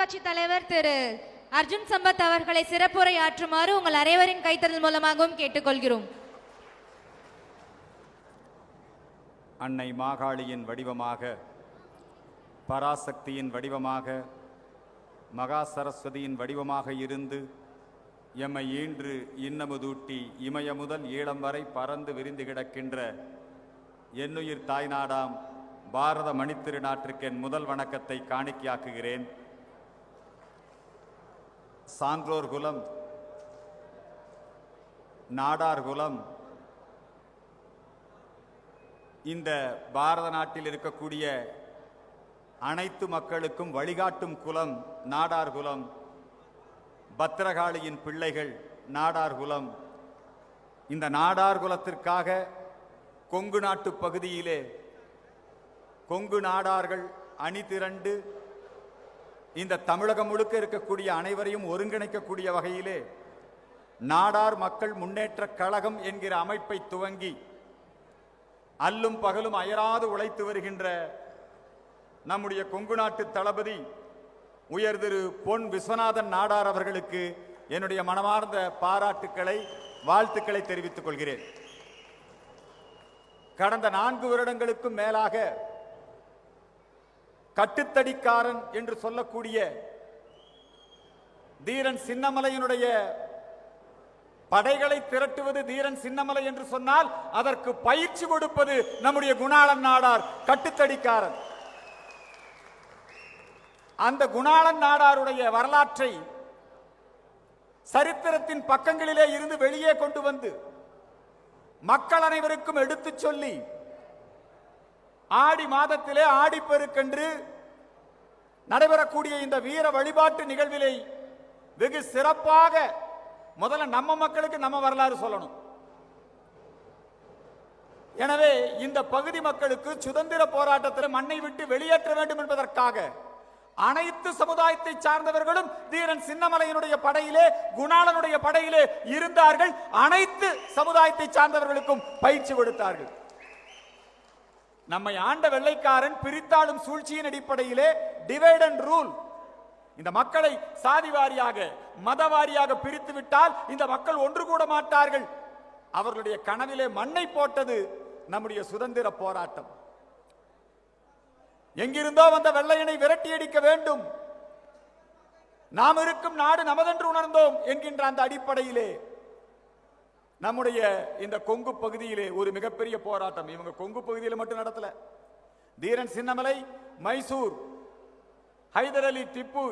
கட்சி தலைவர் திரு அர்ஜுன் சம்பத் அவர்களை சிறப்புரையாற்றுமாறு உங்கள் அனைவரின் கைத்தறல் மூலமாகவும் கேட்டுக்கொள்கிறோம். அன்னை மாகாளியின் வடிவமாக, பராசக்தியின் வடிவமாக, மகா சரஸ்வதியின் வடிவமாக இருந்து எம்மை ஈன்று இன்னமுதூட்டி இமய முதல் ஈழம் வரை பறந்து விரிந்து கிடக்கின்ற என்னுயிர் தாய்நாடாம் பாரத மணித்திருநாட்டிற்கு என் முதல் வணக்கத்தை காணிக்கையாக்குகிறேன். சான்றோர் குலம், நாடார் குலம், இந்த பாரத நாட்டில் இருக்கக்கூடிய அனைத்து மக்களுக்கும் வழிகாட்டும் குலம் நாடார் குலம். பத்திரகாளியின் பிள்ளைகள் நாடார் குலம். இந்த நாடார் குலத்திற்காக கொங்கு நாட்டு பகுதியிலே கொங்கு நாடார்கள் அணி திரண்டு இந்த தமிழகம் முழுக்க இருக்கக்கூடிய அனைவரையும் ஒருங்கிணைக்கக்கூடிய வகையிலே நாடார் மக்கள் முன்னேற்ற கழகம் என்கிற அமைப்பை துவங்கி அல்லும் பகலும் அயராது உழைத்து வருகின்ற நம்முடைய கொங்கு நாட்டு தளபதி உயர் திரு பொன் விஸ்வநாதன் நாடார் அவர்களுக்கு என்னுடைய மனமார்ந்த பாராட்டுக்களை, வாழ்த்துக்களை தெரிவித்துக் கொள்கிறேன். கடந்த 4 வருடங்களுக்கும் மேலாக கட்டுத்தடிக்காரன் என்று சொல்லக்கூடிய தீரன் சின்னமலையினுடைய படைகளை திரட்டுவது தீரன் சின்னமலை என்று சொன்னால் அதற்கு பயிற்சி கொடுப்பது நம்முடைய குணாளன் நாடார் கட்டுத்தடிக்காரன். அந்த குணாளன் நாடாருடைய வரலாற்றை சரித்திரத்தின் பக்கங்களிலே இருந்து வெளியே கொண்டு வந்து மக்கள் அனைவருக்கும் எடுத்துச் சொல்லி ஆடி மாதத்திலே ஆடிப்பெருக்கென்று நடைபெறக்கூடிய இந்த வீர வழிபாட்டு நிகழ்விலை வெகு சிறப்பாக முதல்ல நம்ம மக்களுக்கு நம்ம வரலாறு சொல்லணும். எனவே இந்த பகுதி மக்களுக்கு சுதந்திர போராட்டத்தில் மண்ணை விட்டு வெளியேற்ற வேண்டும் என்பதற்காக அனைத்து சமுதாயத்தை சார்ந்தவர்களும் தீரன் சின்னமலையினுடைய படையிலே, குணாளனுடைய படையிலே இருந்தார்கள். அனைத்து சமுதாயத்தை சார்ந்தவர்களுக்கும் பயிற்சி கொடுத்தார்கள். நம்மை ஆண்ட வெள்ளைக்காரன் பிரித்தாளும் சூழ்ச்சியின் அடிப்படையிலே டிவைட் அண்ட் ரூல், இந்த மக்களை சாதி வாரியாக மத வாரியாக பிரித்து விட்டால் இந்த மக்கள் ஒன்று கூட மாட்டார்கள். அவர்களுடைய கனவிலே மண்ணை போட்டது நம்முடைய சுதந்திர போராட்டம். எங்கிருந்தோ வந்த வெள்ளையனை விரட்டி அடிக்க வேண்டும், நாம் இருக்கும் நாடு நமதென்று உணர்ந்தோம் என்கின்ற அந்த அடிப்படையிலே நம்முடைய இந்த கொங்கு பகுதியிலே ஒரு மிகப்பெரிய போராட்டம். இவங்க கொங்கு பகுதியில் மட்டும் நடத்தல. தீரன் சின்னமலை, மைசூர், ஹைதர் அலி, திப்பு